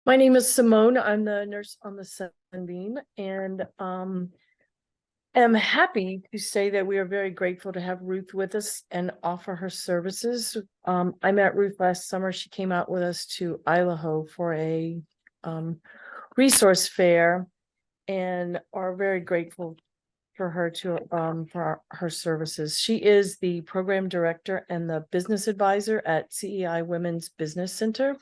My name is Simone. I'm the nurse on the Sunbeam, and am happy to say that we are very grateful to have Ruth with us and offer her services. I met Ruth last summer. She came out with us to Idaho for a resource fair, and are very grateful for her her services. She is the program director and the business advisor at CEI Women's Business Center.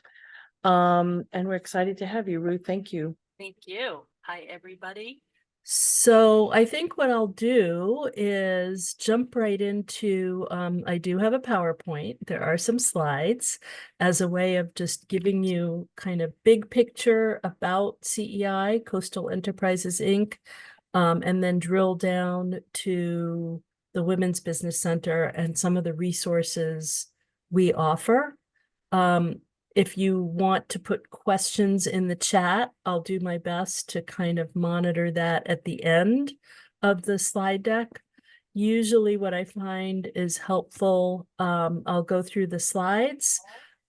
And we're excited to have you, Ruth. Thank you. Thank you. Hi, everybody. So I think what I'll do is jump right into, I do have a PowerPoint. There are some slides as a way of just giving you kind of big picture about CEI, Coastal Enterprises, Inc., and then drill down to the Women's Business Center and some of the resources we offer. If you want to put questions in the chat, I'll do my best to kind of monitor that at the end of the slide deck. Usually what I find is helpful, I'll go through the slides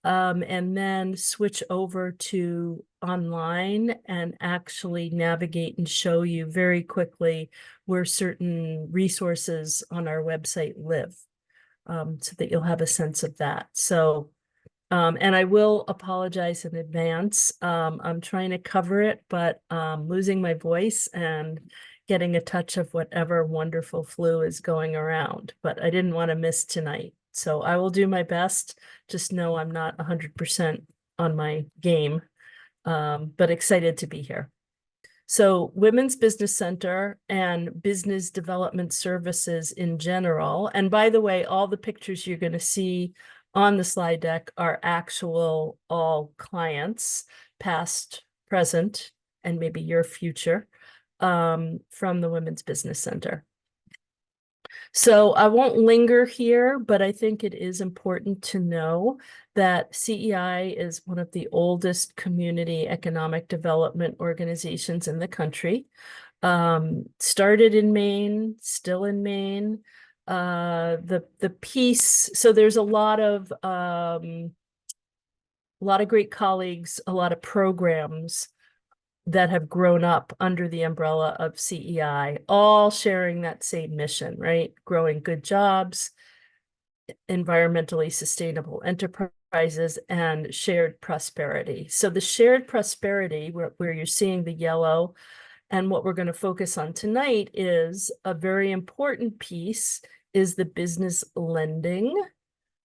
and then switch over to online and actually navigate and show you very quickly where certain resources on our website live, so that you'll have a sense of that. So and I will apologize in advance. I'm trying to cover it, but losing my voice and getting a touch of whatever wonderful flu is going around. But I didn't want to miss tonight. So I will do my best. Just know I'm not 100% on my game, but excited to be here. So Women's Business Center and business development services in general. And by the way, all the pictures you're going to see on the slide deck are actual all clients, past, present, and maybe your future, from the Women's Business Center. So I won't linger here, but I think it is important to know that CEI is one of the oldest community economic development organizations in the country. Started in Maine, still in Maine. The piece, so there's a lot of great colleagues, a lot of programs that have grown up under the umbrella of CEI, all sharing that same mission, right? Growing good jobs, environmentally sustainable enterprises, and shared prosperity. So the shared prosperity, where you're seeing the yellow, and what we're going to focus on tonight is a very important piece is the business lending,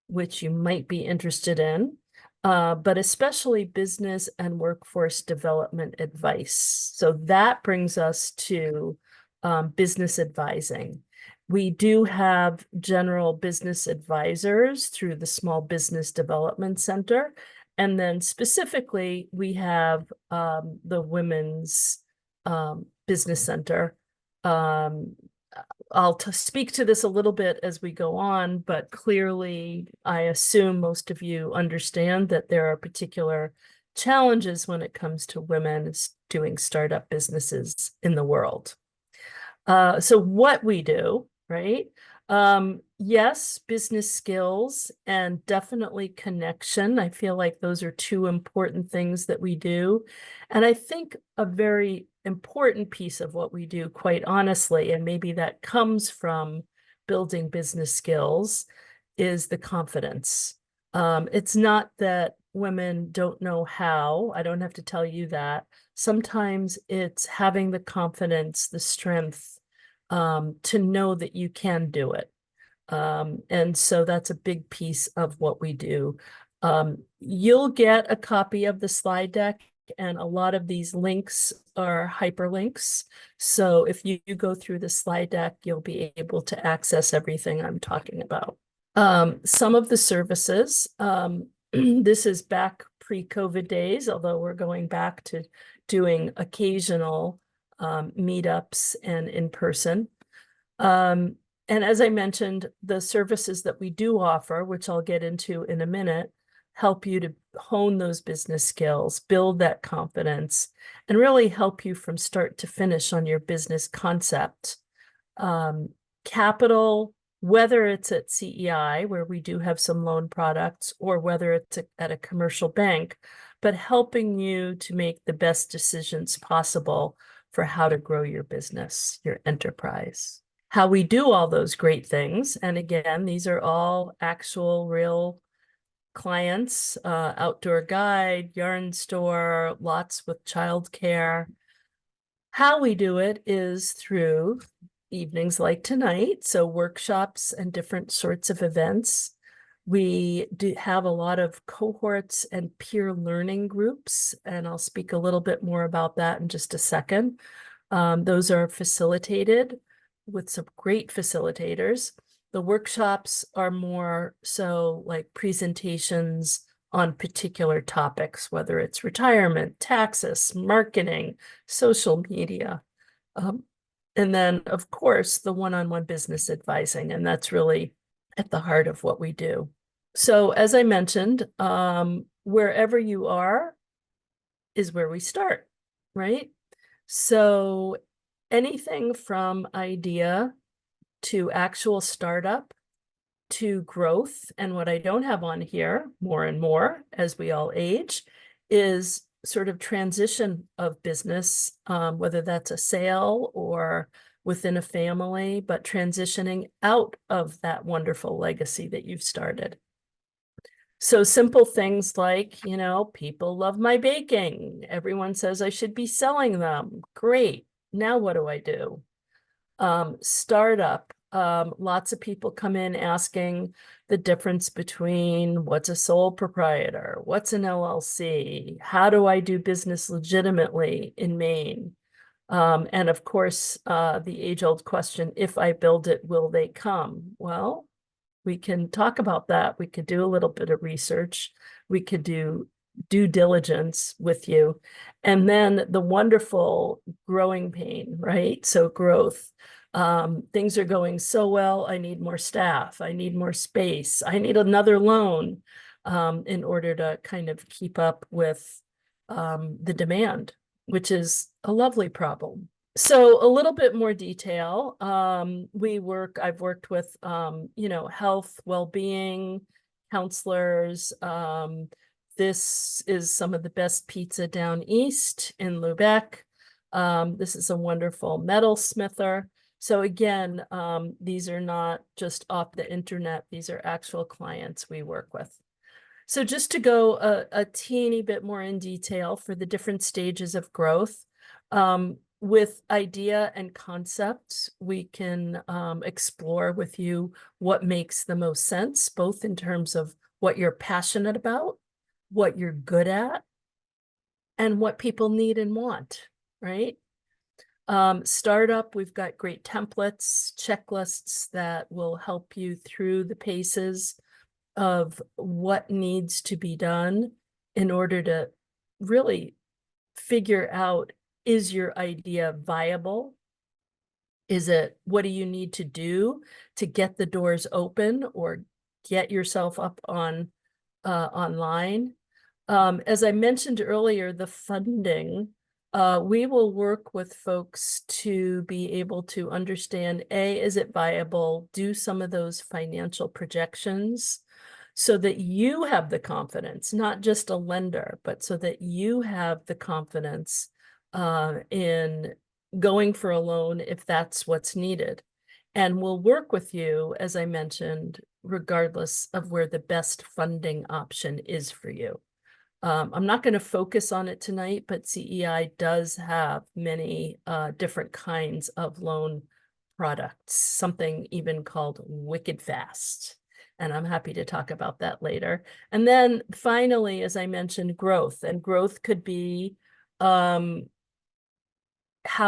which you might be interested in, but especially business and workforce development advice. So that brings us to business advising. We do have general business advisors through the Small Business Development Center. And then specifically, we have the Women's Business Center. I'll speak to this a little bit as we go on, but clearly I assume most of you understand that there are particular challenges when it comes to women doing startup businesses in the world. So what we do, right? Yes, business skills and definitely connection. I feel like those are two important things that we do. And I think a very important piece of what we do, quite honestly, and maybe that comes from building business skills, is the confidence. It's not that women don't know how. I don't have to tell you that. Sometimes it's having the confidence, the strength, to know that you can do it. And so that's a big piece of what we do. You'll get a copy of the slide deck, and a lot of these links are hyperlinks. So if you go through the slide deck, you'll be able to access everything I'm talking about. Some of the services, this is back pre-COVID days, although we're going back to doing occasional meetups and in person. And as I mentioned, the services that we do offer, which I'll get into in a minute, help you to hone those business skills, build that confidence, and really help you from start to finish on your business concept. Capital, whether it's at CEI, where we do have some loan products, or whether it's at a commercial bank, but helping you to make the best decisions possible for how to grow your business, your enterprise. How we do all those great things. And again, these are all actual real clients, outdoor guide, yarn store, lots with childcare. How we do it is through evenings like tonight, so workshops and different sorts of events. We do have a lot of cohorts and peer learning groups, and I'll speak a little bit more about that in just a second. Those are facilitated with some great facilitators. The workshops are more so like presentations on particular topics, whether it's retirement, taxes, marketing, social media. And then, of course, the one-on-one business advising, and that's really at the heart of what we do. So as I mentioned, wherever you are is where we start, right? So anything from idea to actual startup to growth, and what I don't have on here, more and more as we all age, is sort of transition of business, whether that's a sale or within a family, but transitioning out of that wonderful legacy that you've started. So simple things like, you know, people love my baking. Everyone says I should be selling them. Great. Now what do I do? Startup. Lots of people come in asking the difference between what's a sole proprietor, what's an LLC, how do I do business legitimately in Maine? And of course, the age-old question, if I build it, will they come? Well, we can talk about that. We could do a little bit of research. We could do due diligence with you. And then the wonderful growing pain, right? So growth. Things are going so well. I need more staff. I need more space. I need another loan in order to kind of keep up with the demand, which is a lovely problem. So a little bit more detail. I've worked with, you know, health, well-being counselors. This is some of the best pizza down east in Lubec. This is a wonderful metalsmither. So again, these are not just off the internet. These are actual clients we work with. So just to go a teeny bit more in detail for the different stages of growth, with idea and concepts, we can explore with you what makes the most sense, both in terms of what you're passionate about, what you're good at, and what people need and want, right? Startup, we've got great templates, checklists that will help you through the paces of what needs to be done in order to really figure out, is your idea viable? What do you need to do to get the doors open or get yourself up on online? As I mentioned earlier, the funding, we will work with folks to be able to understand, A, is it viable? Do some of those financial projections so that you have the confidence, not just a lender, but so that you have the confidence in going for a loan if that's what's needed. And we'll work with you, as I mentioned, regardless of where the best funding option is for you. I'm not going to focus on it tonight, but CEI does have many different kinds of loan products, something even called Wicked Fast. And I'm happy to talk about that later. And then finally, as I mentioned, growth. And growth could be, how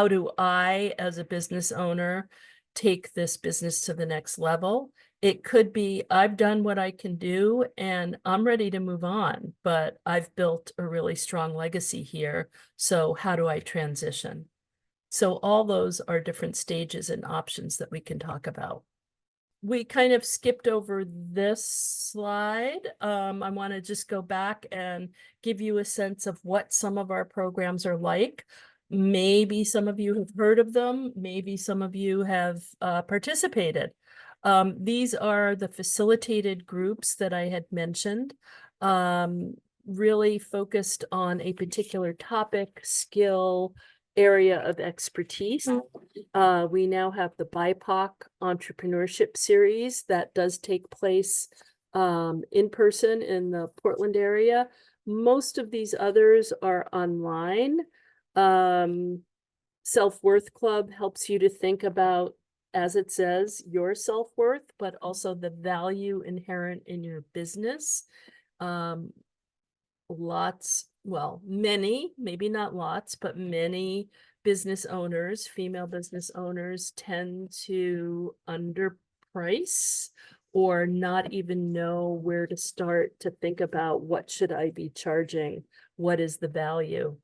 do I, as a business owner, take this business to the next level? It could be, I've done what I can do and I'm ready to move on, but I've built a really strong legacy here. So how do I transition? So all those are different stages and options that we can talk about. We kind of skipped over this slide. I want to just go back and give you a sense of what some of our programs are like. Maybe some of you have heard of them. Maybe some of you have participated. These are the facilitated groups that I had mentioned, really focused on a particular topic, skill, area of expertise. We now have the BIPOC Entrepreneurship Series that does take place in person in the Portland area. Most of these others are online. Self-Worth Club helps you to think about, as it says, your self-worth, but also the value inherent in your business. Many, maybe not lots, but many business owners, female business owners, tend to underprice or not even know where to start to think about what should I be charging? What is the value?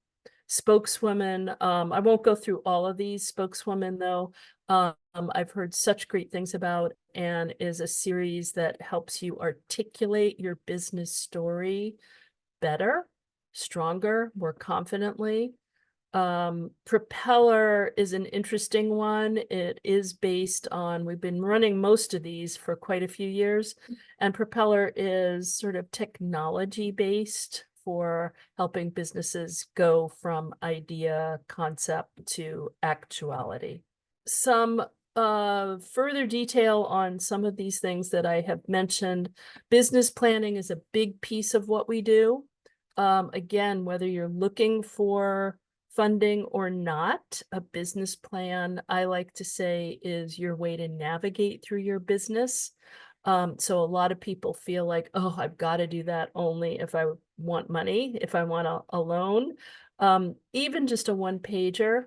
Spokeswomen, I won't go through all of these. Spokeswomen, though, I've heard such great things about, and is a series that helps you articulate your business story better, stronger, more confidently. Propeller is an interesting one. It is based on, we've been running most of these for quite a few years, and Propeller is sort of technology based for helping businesses go from idea, concept to actuality. Some further detail on some of these things that I have mentioned. Business planning is a big piece of what we do. Again, whether you're looking for funding or not, a business plan, I like to say, is your way to navigate through your business. So a lot of people feel like, oh, I've got to do that only if I want money, if I want a loan. Even just a one pager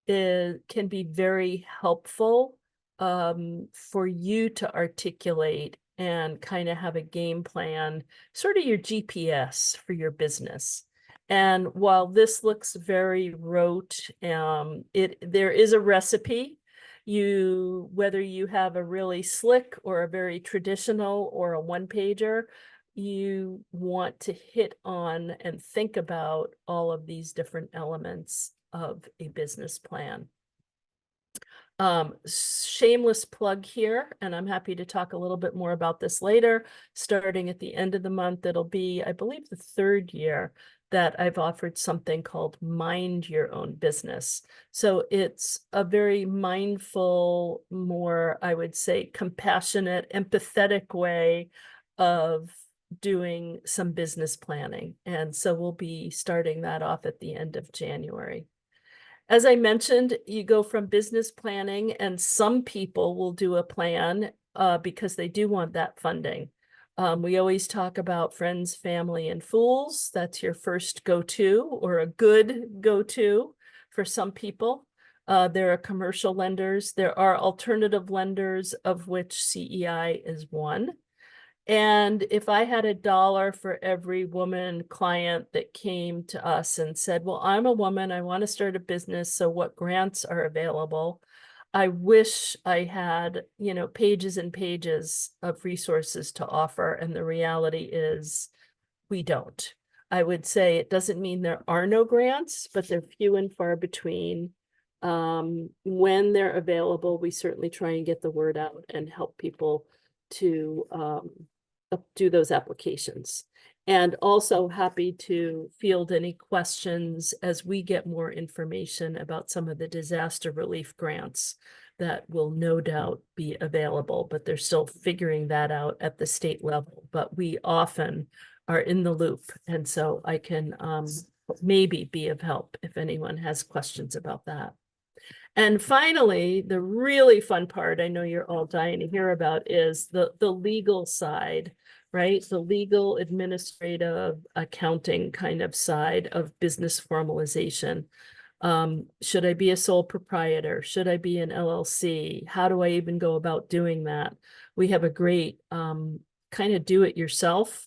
can be very helpful for you to articulate and kind of have a game plan, sort of your GPS for your business. And while this looks very rote, there is a recipe. Whether you have a really slick or a very traditional or a one pager, you want to hit on and think about all of these different elements of a business plan. Shameless plug here, and I'm happy to talk a little bit more about this later. Starting at the end of the month, it'll be, I believe, the third year that I've offered something called Mind Your Own Business. So it's a very mindful, more, I would say, compassionate, empathetic way of doing some business planning. And so we'll be starting that off at the end of January. As I mentioned, you go from business planning, and some people will do a plan because they do want that funding. We always talk about friends, family, and fools. That's your first go-to, or a good go-to for some people. There are commercial lenders. There are alternative lenders, of which CEI is one. And if I had $1 for every woman client that came to us and said, well, I'm a woman, I want to start a business, so what grants are available? I wish I had, pages and pages of resources to offer. And the reality is we don't. I would say it doesn't mean there are no grants, but they're few and far between. When they're available, we certainly try and get the word out and help people to do those applications. And also happy to field any questions as we get more information about some of the disaster relief grants that will no doubt be available, but they're still figuring that out at the state level. But we often are in the loop, and so I can maybe be of help if anyone has questions about that. And finally, the really fun part, I know you're all dying to hear about, is the legal side, right? The legal, administrative, accounting kind of side of business formalization. Should I be a sole proprietor? Should I be an LLC? How do I even go about doing that? We have a great kind of do-it-yourself,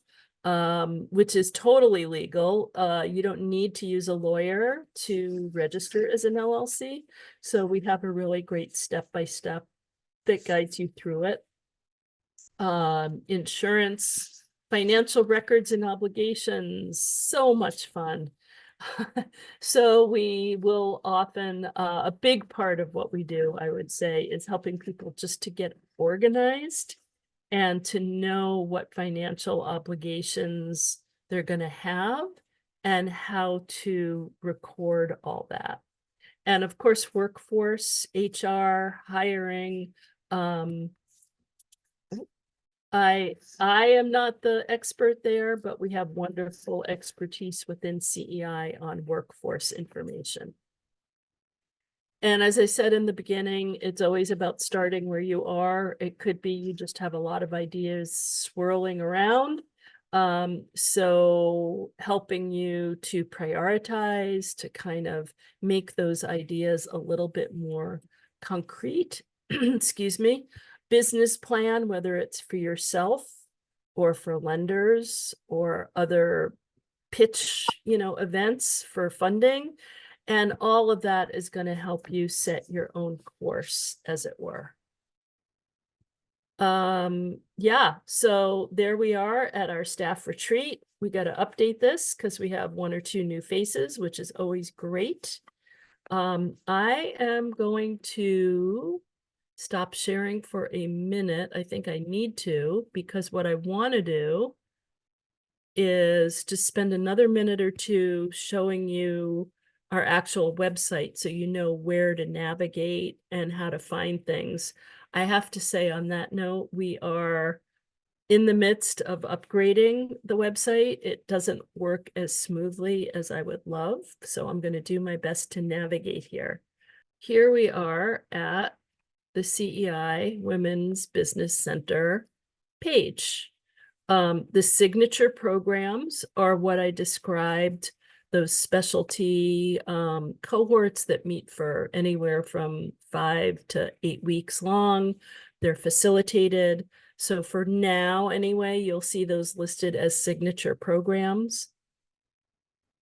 which is totally legal. You don't need to use a lawyer to register as an LLC. So we have a really great step-by-step that guides you through it. Insurance, financial records and obligations, so much fun. So we will often, a big part of what we do, I would say, is helping people just to get organized and to know what financial obligations they're going to have and how to record all that. And of course, workforce, HR, hiring. I am not the expert there, but we have wonderful expertise within CEI on workforce information. And as I said in the beginning, it's always about starting where you are. It could be you just have a lot of ideas swirling around. So helping you to prioritize, to kind of make those ideas a little bit more concrete, excuse me, business plan, whether it's for yourself or for lenders or other pitch, events for funding. And all of that is going to help you set your own course, as it were. Yeah, so there we are at our staff retreat. We got to update this because we have 1 or 2 new faces, which is always great. I am going to stop sharing for a minute. I think I need to, because what I want to do is to spend another minute or 2 showing you our actual website so you know where to navigate and how to find things. I have to say on that note, we are in the midst of upgrading the website. It doesn't work as smoothly as I would love, so I'm going to do my best to navigate here. Here we are at the CEI Women's Business Center page. The signature programs are what I described, those specialty cohorts that meet for anywhere from 5 to 8 weeks long. They're facilitated. So for now, anyway, you'll see those listed as signature programs.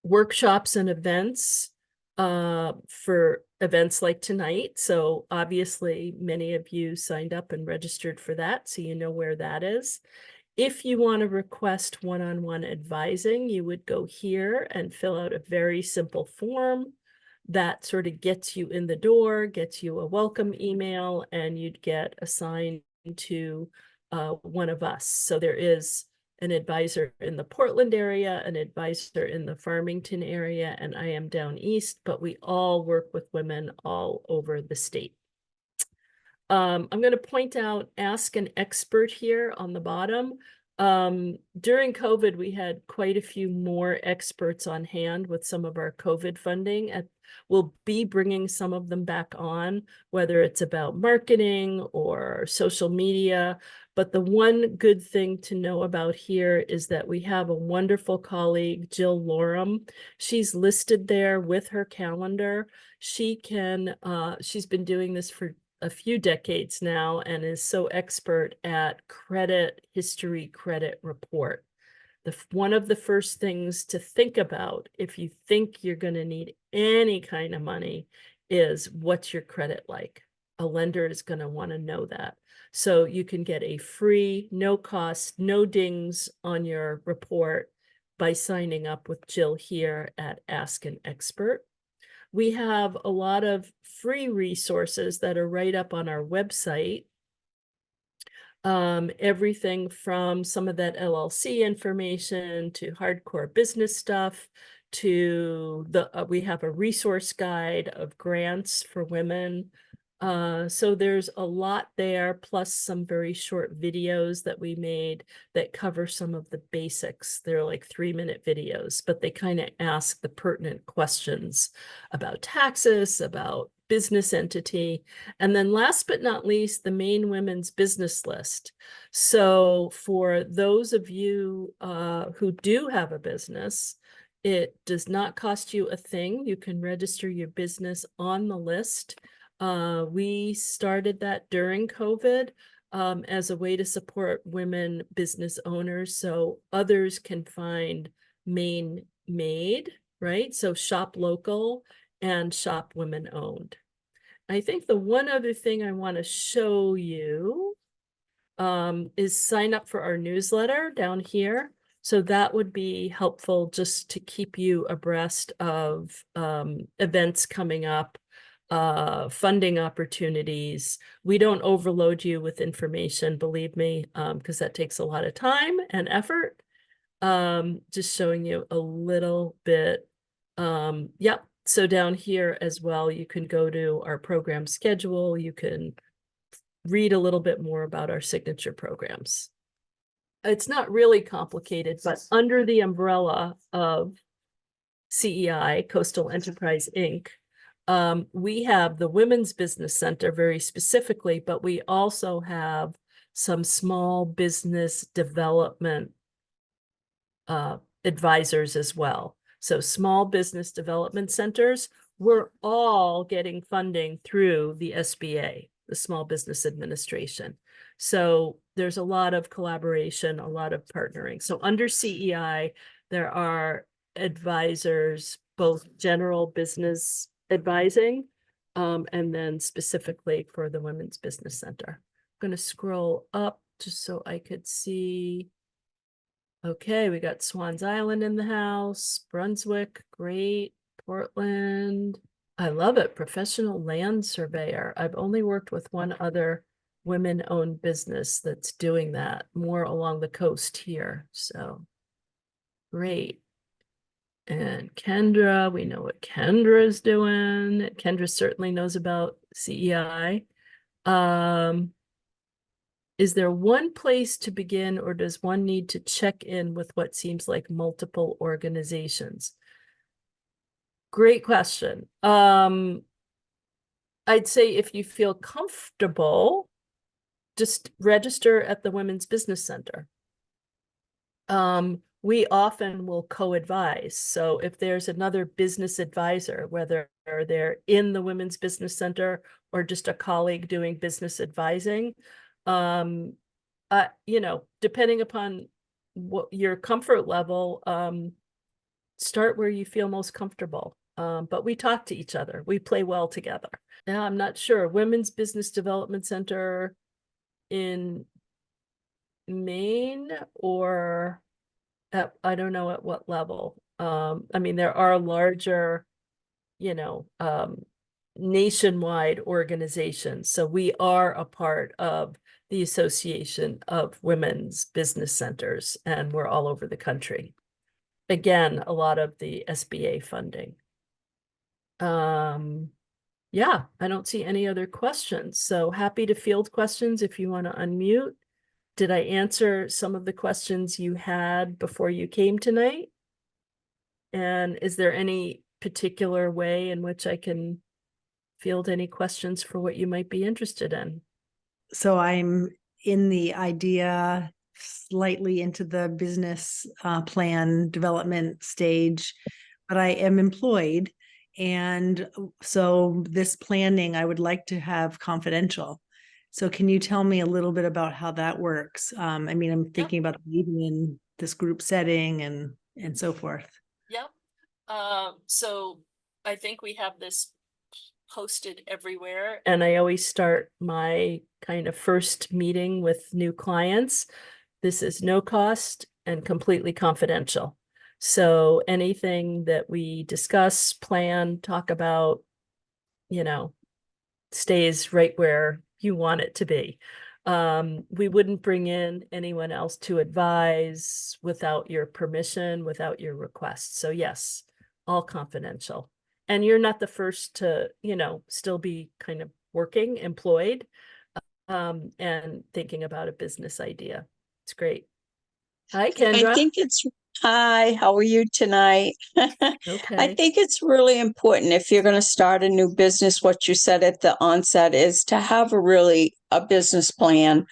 Workshops and events for events like tonight. So obviously, many of you signed up and registered for that, so you know where that is. If you want to request one-on-one advising, you would go here and fill out a very simple form that sort of gets you in the door, gets you a welcome email, and you'd get assigned to one of us. So there is an advisor in the Portland area, an advisor in the Farmington area, and I am down east, but we all work with women all over the state. I'm going to point out Ask an Expert here on the bottom. During COVID, we had quite a few more experts on hand with some of our COVID funding. We'll be bringing some of them back on, whether it's about marketing or social media. But the one good thing to know about here is that we have a wonderful colleague, Jill Lorem. She's listed there with her calendar. She's been doing this for a few decades now and is so expert at credit history, credit report. One of the first things to think about if you think you're going to need any kind of money is, what's your credit like? A lender is going to want to know that. So you can get a free, no cost, no dings on your report by signing up with Jill here at Ask an Expert. We have a lot of free resources that are right up on our website. Everything from some of that LLC information to hardcore business stuff to we have a resource guide of grants for women. So there's a lot there, plus some very short videos that we made that cover some of the basics. They're like 3-minute videos, but they kind of ask the pertinent questions about taxes, about business entity. And then last but not least, the Maine Women's Business List. So for those of you who do have a business, it does not cost you a thing. You can register your business on the list. We started that during COVID as a way to support women business owners so others can find Maine made, right? So shop local and shop women owned. I think the one other thing I want to show you is sign up for our newsletter down here. So that would be helpful just to keep you abreast of events coming up, funding opportunities. We don't overload you with information, believe me, because that takes a lot of time and effort. Just showing you a little bit. Yep. So down here as well, you can go to our program schedule. You can read a little bit more about our signature programs. It's not really complicated, but under the umbrella of CEI, Coastal Enterprise Inc., we have the Women's Business Center very specifically, but we also have some small business development advisors as well. So small business development centers, we're all getting funding through the SBA, the Small Business Administration. So there's a lot of collaboration, a lot of partnering. So under CEI, there are advisors, both general business advising, and then specifically for the Women's Business Center. I'm going to scroll up just so I could see. Okay, we got Swans Island in the house, Brunswick, great, Portland. I love it, professional land surveyor. I've only worked with one other women-owned business that's doing that, more along the coast here, so great. And Kendra, we know what Kendra is doing. Kendra certainly knows about CEI. Is there one place to begin, or does one need to check in with what seems like multiple organizations? Great question. I'd say if you feel comfortable, just register at the Women's Business Center. We often will co-advise. So if there's another business advisor, whether they're in the Women's Business Center or just a colleague doing business advising, you know, depending upon what your comfort level, start where you feel most comfortable. But we talk to each other. We play well together. Now, I'm not sure. Women's Business Development Center in Maine, or at, I don't know at what level. I mean, there are larger, you know, nationwide organizations. So we are a part of the Association of Women's Business Centers, and we're all over the country. Again, a lot of the SBA funding. Yeah, I don't see any other questions. So happy to field questions if you want to unmute. Did I answer some of the questions you had before you came tonight? And is there any particular way in which I can field any questions for what you might be interested in? So I'm in the idea, slightly into the business plan development stage, but I am employed. And so this planning, I would like to have confidential. So can you tell me a little bit about how that works? I mean, I'm thinking about leaving in this group setting and so forth. Yep. So I think we have this posted everywhere, and I always start my kind of first meeting with new clients. This is no cost and completely confidential. So anything that we discuss, plan, talk about, you know, stays right where you want it to be. We wouldn't bring in anyone else to advise without your permission, without your request. So yes, all confidential. And you're not the first to, you know, still be kind of working, employed, and thinking about a business idea. It's great. Hi, Kendra. Hi, how are you tonight? Okay. I think it's really important if you're going to start a new business, what you said at the onset is to have a business plan.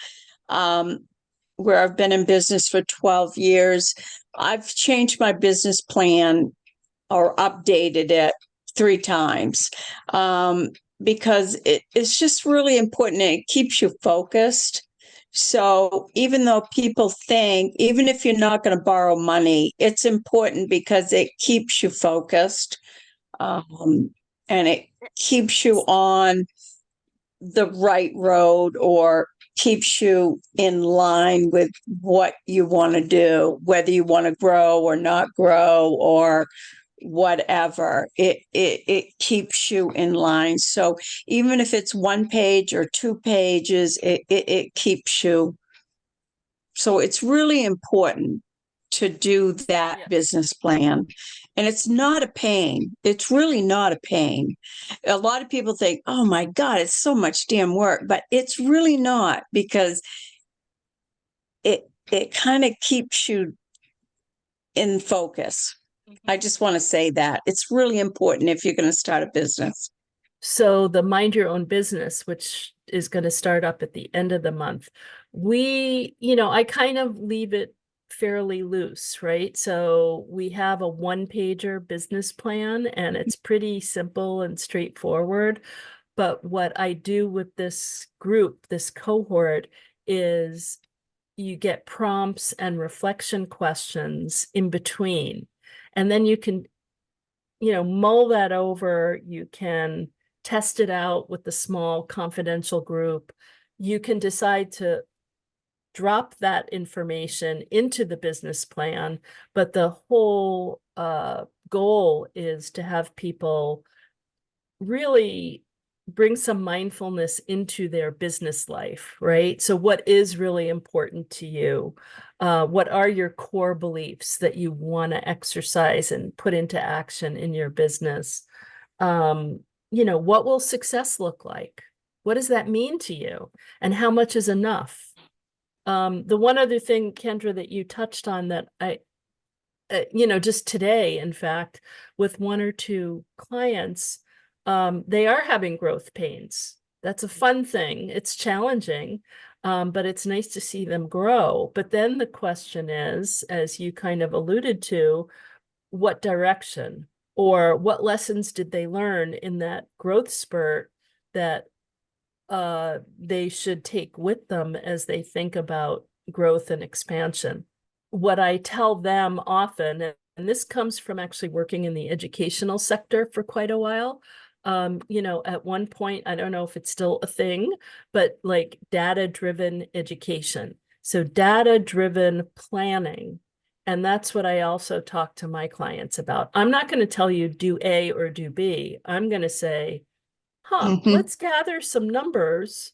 Where I've been in business for 12 years, I've changed my business plan or updated it 3 times. Because it's just really important. It keeps you focused. So even though people think, even if you're not going to borrow money, it's important because it keeps you focused, and it keeps you on the right road, or keeps you in line with what you want to do, whether you want to grow or not grow or whatever. It keeps you in line. So even if it's 1 page or 2 pages, it keeps you. So it's really important to do that Yeah. business plan. And it's not a pain. It's really not a pain. A lot of people think, oh my God, it's so much damn work, but it's really not, because it kind of keeps you in focus. I just want to say that it's really important if you're going to start a business. So the Mind Your Own Business, which is going to start up at the end of the month, I kind of leave it fairly loose, right? So we have a 1-pager business plan, and it's pretty simple and straightforward. But what I do with this group, this cohort, is you get prompts and reflection questions in between. And then you can, mull that over. You can test it out with the small confidential group. You can decide to drop that information into the business plan, but the whole goal is to have people really bring some mindfulness into their business life, right? So what is really important to you? What are your core beliefs that you want to exercise and put into action in your business? What will success look like? What does that mean to you? And how much is enough? The one other thing, Kendra, that you touched on that just today, in fact, with 1 or 2 clients, they are having growth pains. That's a fun thing. It's challenging, but it's nice to see them grow. But then the question is, as you kind of alluded to, what direction or what lessons did they learn in that growth spurt that they should take with them as they think about growth and expansion? What I tell them often, and this comes from actually working in the educational sector for quite a while. At one point, I don't know if it's still a thing, but like data-driven education. So data-driven planning. And that's what I also talk to my clients about. I'm not going to tell you do A or do B. I'm going to say, let's gather some numbers.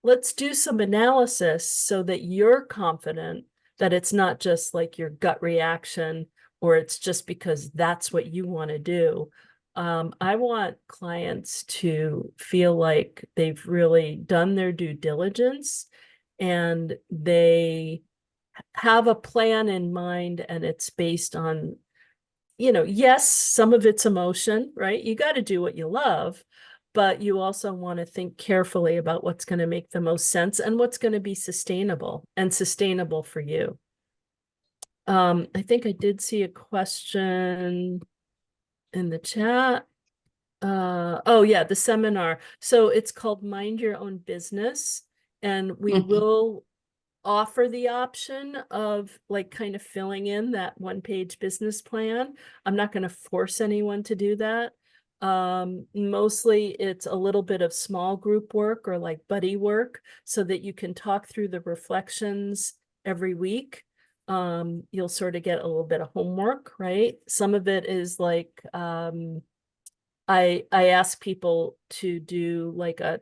Let's do some analysis so that you're confident that it's not just like your gut reaction, or it's just because that's what you want to do. I want clients to feel like they've really done their due diligence and they have a plan in mind, and it's based on, yes, some of it's emotion, right? You got to do what you love, but you also want to think carefully about what's going to make the most sense and what's going to be sustainable for you. I think I did see a question in the chat. Oh yeah, the seminar. So it's called Mind Your Own Business, and we will offer the option of like kind of filling in that 1-page business plan. I'm not going to force anyone to do that. Mostly it's a little bit of small group work or like buddy work so that you can talk through the reflections every week. You'll sort of get a little bit of homework, right? Some of it is like, I ask people to do like a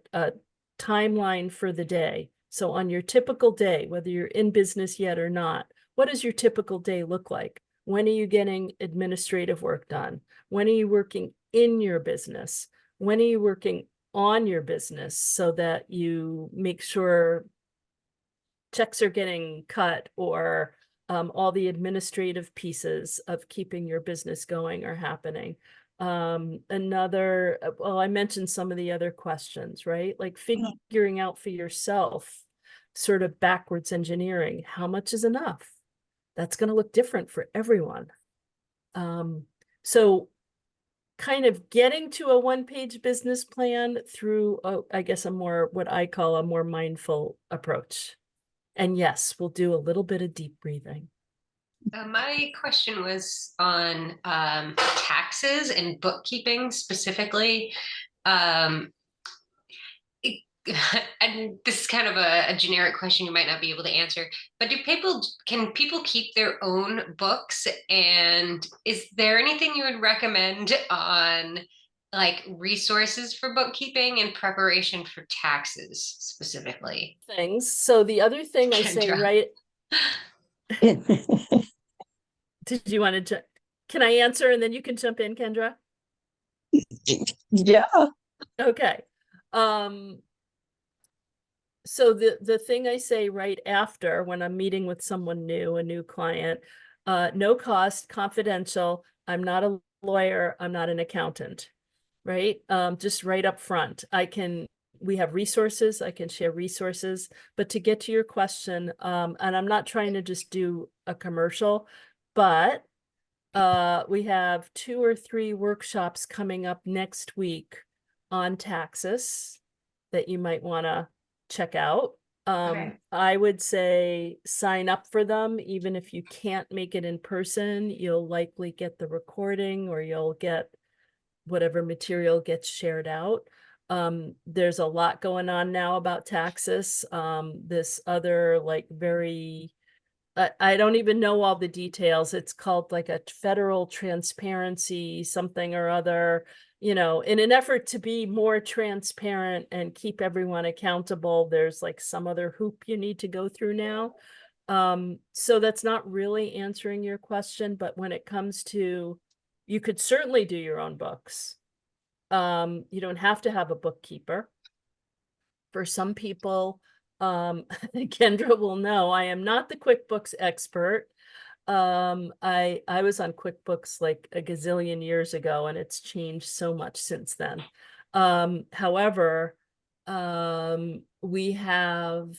timeline for the day. So on your typical day, whether you're in business yet or not, what does your typical day look like? When are you getting administrative work done? When are you working in your business? When are you working on your business so that you make sure checks are getting cut, or all the administrative pieces of keeping your business going are happening? Well, I mentioned some of the other questions, right? Like figuring out for yourself, sort of backwards engineering, how much is enough? That's going to look different for everyone. So kind of getting to a 1-page business plan through, I guess, what I call a more mindful approach. And yes, we'll do a little bit of deep breathing. My question was on taxes and bookkeeping specifically. and this is kind of a generic question you might not be able to answer, but can people keep their own books? And is there anything you would recommend on like resources for bookkeeping and preparation for taxes specifically? Things. So the other thing I say, Kendra. right? Did you want to, can I answer and then you can jump in, Kendra? Yeah. Okay. So the thing I say right after when I'm meeting with someone new, a new client, no cost, confidential. I'm not a lawyer. I'm not an accountant, right? Just right up front. We have resources. I can share resources. But to get to your question, and I'm not trying to just do a commercial, but we have 2 or 3 workshops coming up next week on taxes that you might want to check out. Okay. I would say sign up for them, even if you can't make it in person, you'll likely get the recording or you'll get whatever material gets shared out. There's a lot going on now about taxes. This other like very I don't even know all the details. It's called like a federal transparency something or other, in an effort to be more transparent and keep everyone accountable. There's like some other hoop you need to go through now. So that's not really answering your question, but when it comes to, you could certainly do your own books. You don't have to have a bookkeeper. For some people, Kendra will know I am not the QuickBooks expert. I was on QuickBooks like a gazillion years ago, and it's changed so much since then. However, we have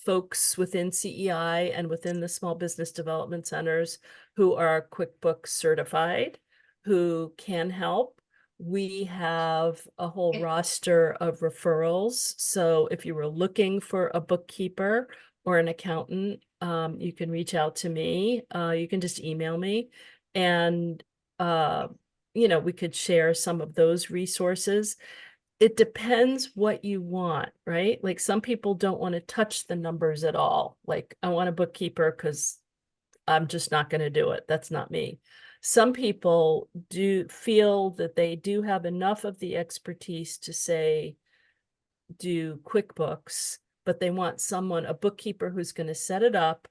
folks within CEI and within the small business development centers who are QuickBooks certified, who can help. We have a whole roster of referrals. So if you were looking for a bookkeeper or an accountant, you can reach out to me. You can just email me and, we could share some of those resources. It depends what you want, right? Like some people don't want to touch the numbers at all. Like I want a bookkeeper because I'm just not going to do it. That's not me. Some people do feel that they do have enough of the expertise to say, do QuickBooks, but they want a bookkeeper who's going to set it up,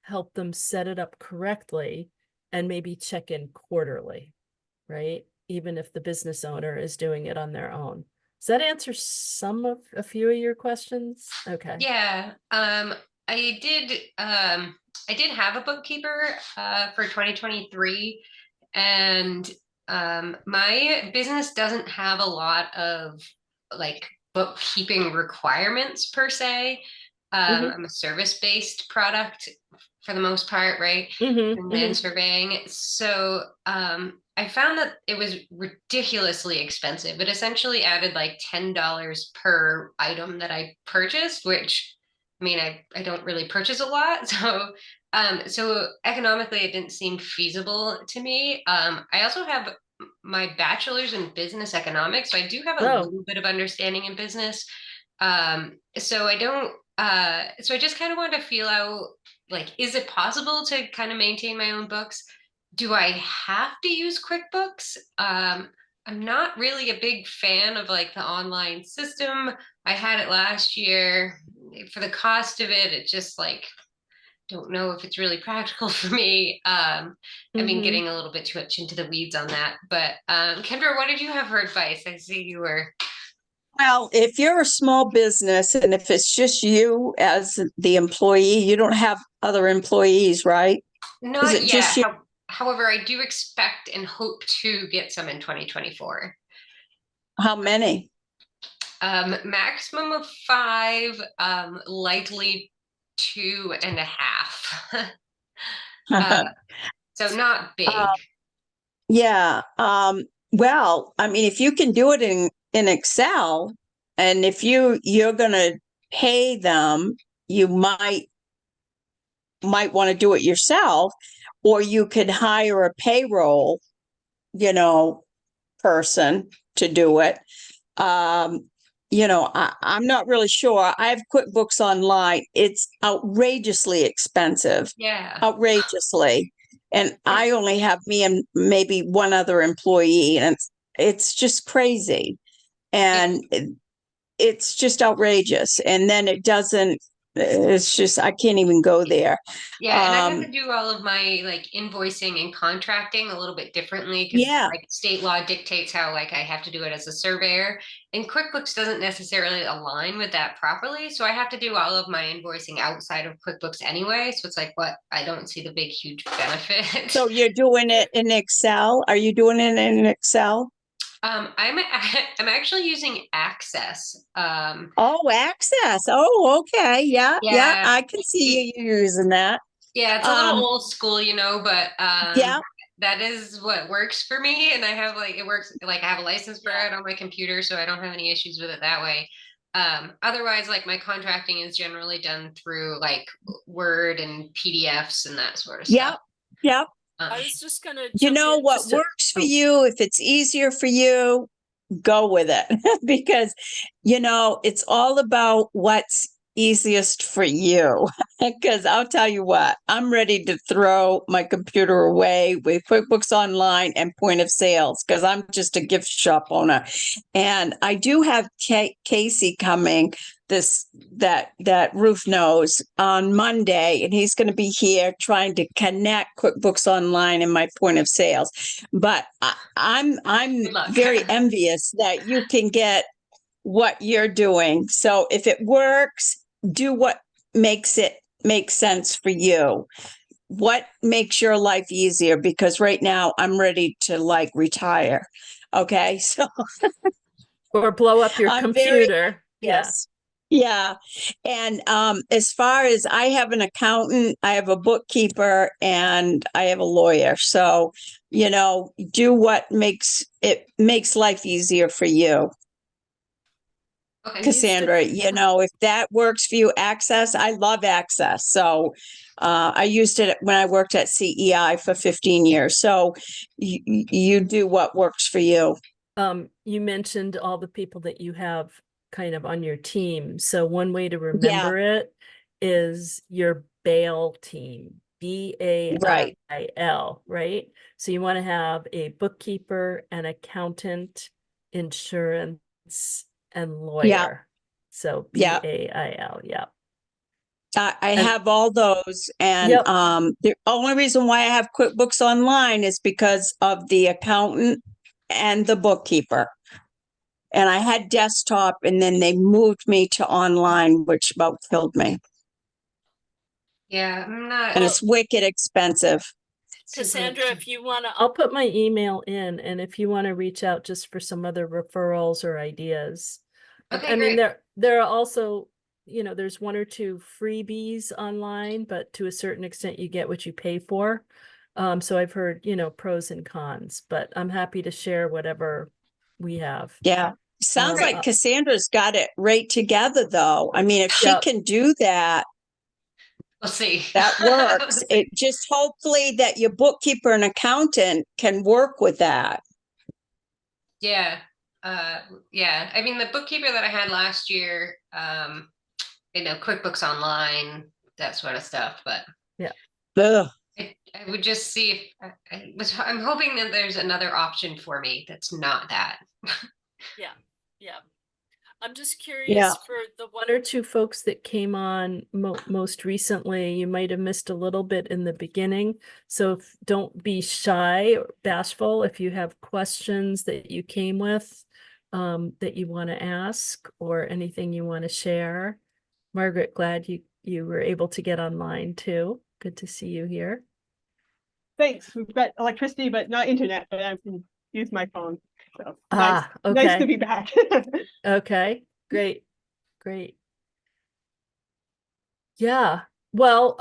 help them set it up correctly, and maybe check in quarterly, right? Even if the business owner is doing it on their own. Does that answer a few of your questions? Okay. Yeah. I did I did have a bookkeeper for 2023, and my business doesn't have a lot of like bookkeeping requirements per se. I'm a service-based product for the most part, right? Land surveying. So I found that it was ridiculously expensive. It essentially added like $10 per item that I purchased, which I mean, I don't really purchase a lot. So economically it didn't seem feasible to me. I also have my bachelor's in business economics, so I do have a little bit of understanding in business. So I don't so I just kind of wanted to feel out, like, is it possible to kind of maintain my own books? Do I have to use QuickBooks? I'm not really a big fan of like the online system. I had it last year. For the cost of it, it just like don't know if it's really practical for me. I mean, getting a little bit too much into the weeds on that. But Kendra, what did you have for advice? I see you were. Well, if you're a small business and if it's just you as the employee, you don't have other employees, right? Is Not it yet. just you? However, I do expect and hope to get some in 2024. How many? Maximum of 5, likely 2.5. So not big. Yeah. Well, I mean, if you can do it in Excel, and if you're gonna pay them, you might want to do it yourself, or you could hire a payroll, person to do it. I'm not really sure. I have QuickBooks Online. It's outrageously expensive, Yeah. outrageously. And I only have me and maybe one other employee, and it's just crazy. And it's just outrageous. And then it's just, I can't even go there. Yeah, and I have to do all of my like invoicing and contracting a little bit differently because Yeah. like state law dictates how like I have to do it as a surveyor, and QuickBooks doesn't necessarily align with that properly. So I have to do all of my invoicing outside of QuickBooks anyway. So it's like, what? I don't see the big, huge benefit. So you're doing it in Excel? Are you doing it in Excel? I'm actually using Access. Oh, Access. Oh, okay. Yeah, yeah. Yeah, I can see you using that. yeah, it's a little old school, but Yeah. that is what works for me. And I have like it works like I have a license for it on my computer, so I don't have any issues with it that way. Otherwise, like my contracting is generally done through like Word and PDFs and that sort of Yeah. stuff. Yeah. I was just gonna You jump know in what just to- works for oh, you, if it's easier for you, go with it. Because, it's all about what's easiest for you. Because I'll tell you what, I'm ready to throw my computer away with QuickBooks Online and point of sales because I'm just a gift shop owner. And I do have Casey coming that Ruth knows on Monday, and he's going to be here trying to connect QuickBooks Online and my point of sales. But I'm Good luck. very envious that you can get what you're doing. So if it works, do what makes it make sense for you. What makes your life easier? Because right now I'm ready to like retire. Okay. So or blow up your I'm very, computer. Yeah. yes. Yeah. And as far as I have an accountant, I have a bookkeeper, and I have a lawyer. So, do what makes life easier for you. Okay. Cassandra, if that works for you, Access, I love Access. So I used it when I worked at CEI for 15 years. So you do what works for you. You mentioned all the people that you have kind of on your team. So one way to remember it is your BAIL team, Right. BAIL, right? So you want to have a bookkeeper, an accountant, insurance, and lawyer. So Yeah. BAIL, yeah. I have all those. And Yep. the only reason why I have QuickBooks Online is because of the accountant and the bookkeeper. And I had desktop, and then they moved me to online, which about killed me. Yeah, I'm not. And it's wicked expensive. Cassandra, if you want to, I'll put my email in, and if you want to reach out just for some other referrals or ideas. Okay, I mean, great. there are also, there's one or two freebies online, but to a certain extent, you get what you pay for. So I've heard, pros and cons, but I'm happy to share whatever we have. Yeah. Sounds like Uh, Cassandra's got it right together, though. I mean, if she Yep. can do that, We'll see. that works. It just hopefully that your bookkeeper and accountant can work with that. Yeah. Yeah. I mean, the bookkeeper that I had last year, QuickBooks Online, that sort of stuff. But Ugh. I would just see if I'm hoping that there's another option for me that's not that. Yeah. I'm just curious Yeah. for the one or two folks that came on most recently, you might have missed a little bit in the beginning. So don't be shy or bashful if you have questions that you came with that you want to ask or anything you want to share. Margaret, glad you were able to get online too. Good to see you here. Thanks. We've got electricity, but not internet, but I can use my phone. So Ah, nice to okay. be back. Okay, great. Yeah, well,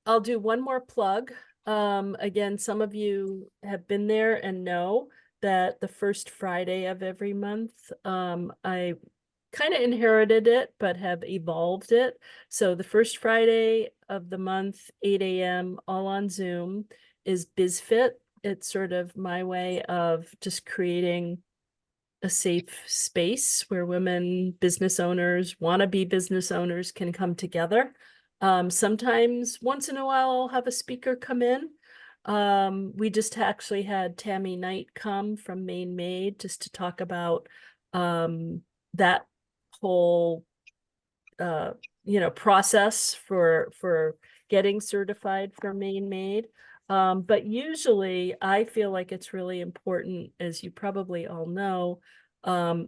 I'll do one more plug. Again, some of you have been there and know that the first Friday of every month, I kind of inherited it, but have evolved it. So the first Friday of the month, 8 a.m., all on Zoom, is BizFit. It's sort of my way of just creating a safe space where women, business owners, wannabe business owners can come together. Sometimes once in a while, I'll have a speaker come in. We just actually had Tammy Knight come from Maine Made just to talk about that whole process for getting certified for Maine Made. But usually I feel like it's really important, as you probably all know,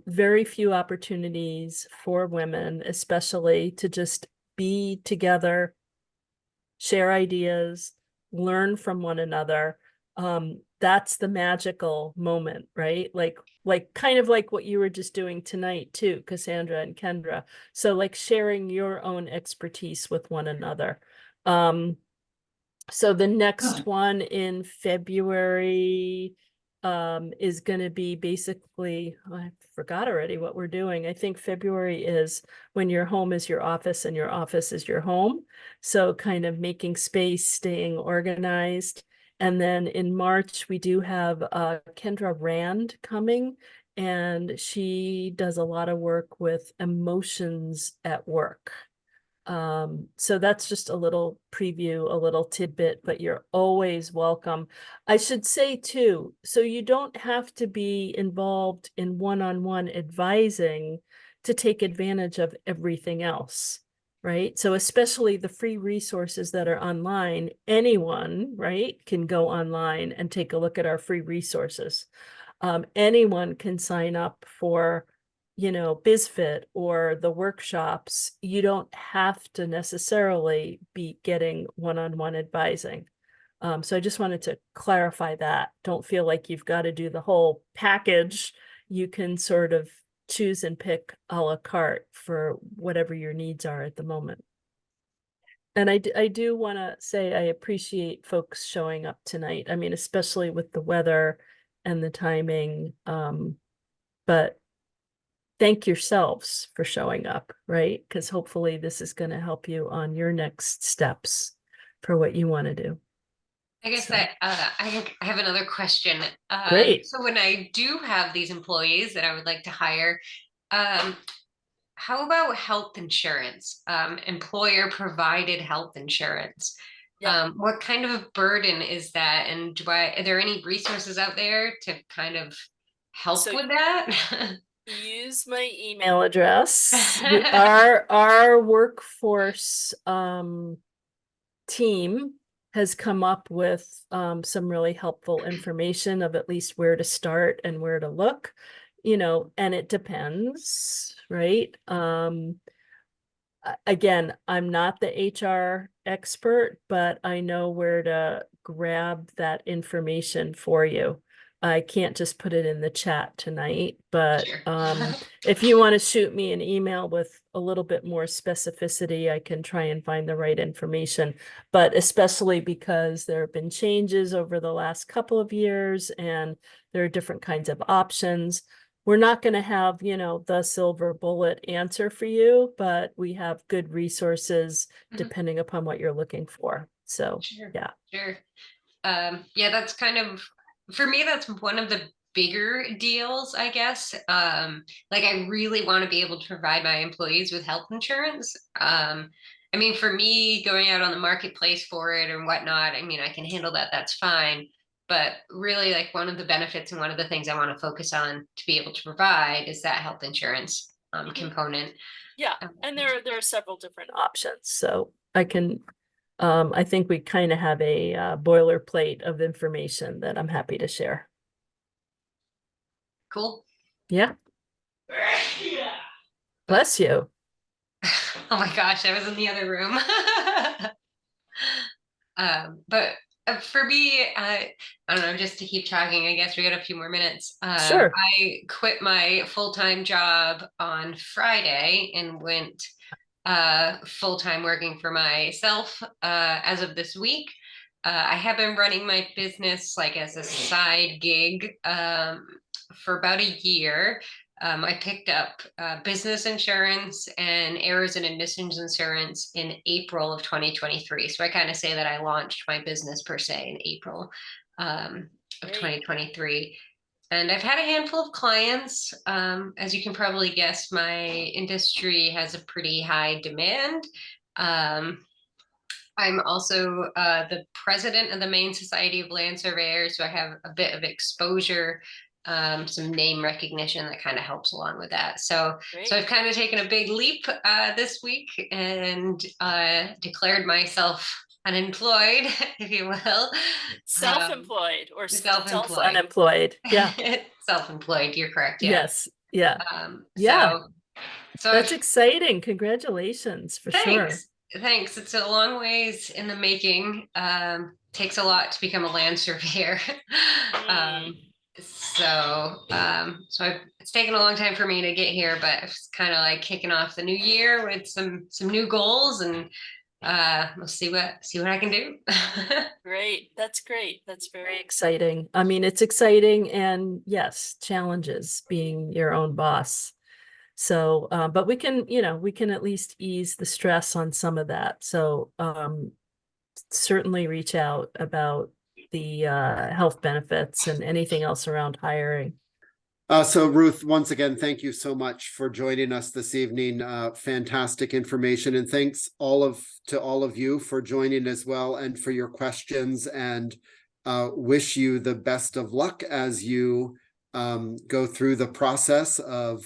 very few opportunities for women, especially to just be together, share ideas, learn from one another. That's the magical moment, right? Like kind of like what you were just doing tonight too, Cassandra and Kendra. So like sharing your own expertise with one another. So the next one in February is going to be basically, I forgot already what we're doing. I think February is when your home is your office and your office is your home. So kind of making space, staying organized. And then in March, we do have Kendra Rand coming, and she does a lot of work with emotions at work. So that's just a little preview, a little tidbit, but you're always welcome. I should say too, so you don't have to be involved in one-on-one advising to take advantage of everything else, right? So especially the free resources that are online, anyone, right, can go online and take a look at our free resources. Anyone can sign up for BizFit or the workshops. You don't have to necessarily be getting one-on-one advising. So I just wanted to clarify that. Don't feel like you've got to do the whole package. You can sort of choose and pick a la carte for whatever your needs are at the moment. And I do want to say I appreciate folks showing up tonight. I mean, especially with the weather and the timing. But thank yourselves for showing up, right? Because hopefully this is going to help you on your next steps for what you want to do. I guess So. that I have another question. Great. So when I do have these employees that I would like to hire, how about health insurance? Employer provided health insurance. Yeah. What kind of a burden is that? And are there any resources out there to kind of help with that? Use my email address. Our workforce team has come up with some really helpful information of at least where to start and where to look, and it depends, right? Again, I'm not the HR expert, but I know where to grab that information for you. I can't just put it in the chat tonight, but Sure. if you want to shoot me an email with a little bit more specificity, I can try and find the right information. But especially because there have been changes over the last couple of years and there are different kinds of options. We're not going to have, the silver bullet answer for you, but we have good resources depending upon what you're looking for. So, Sure. yeah. Sure. Yeah, that's kind of, for me, that's one of the bigger deals, I guess. Like I really want to be able to provide my employees with health insurance. I mean, for me, going out on the marketplace for it and whatnot, I mean, I can handle that. That's fine. But really, like one of the benefits and one of the things I want to focus on to be able to provide is that health insurance component. Yeah, and there are several different options. So I think we kind of have a boilerplate of information that I'm happy to share. Cool. Yeah. Bless you. Oh my gosh, I was in the other room. But for me, I don't know, just to keep talking, I guess we got a few more minutes. Sure. I quit my full-time job on Friday and went full-time working for myself as of this week. I have been running my business like as a side gig for about a year. I picked up business insurance and errors and admissions insurance in April of 2023. So I kind of say that I launched my business per se in April of 2023. And I've had a handful of clients. As you can probably guess, my industry has a pretty high demand. I'm also the president of the Maine Society of Land Surveyors, so I have a bit of exposure, some name recognition that kind of helps along with that. So I've kind of taken a big leap this week and declared myself unemployed, if you will. Self-employed or Self-employed. self-unemployed. Yeah. Self-employed, you're correct. Yeah. Yes. Yeah. Yeah. So That's exciting. Congratulations for sure. Thanks. It's a long ways in the making. Takes a lot to become a land surveyor. It's taken a long time for me to get here, but it's kind of like kicking off the new year with some new goals, and we'll see what I can do. Great. That's great. That's very exciting. I mean, it's exciting, and yes, challenges being your own boss. So, but we can at least ease the stress on some of that. So, certainly reach out about the health benefits and anything else around hiring. So Ruth, once again, thank you so much for joining us this evening. Fantastic information, and thanks to all of you for joining as well, and for your questions, and wish you the best of luck as you go through the process of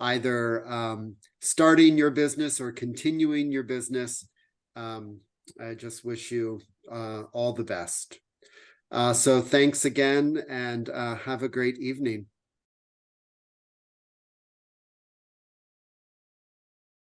either starting your business or continuing your business. I just wish you all the best. So thanks again, and have a great evening.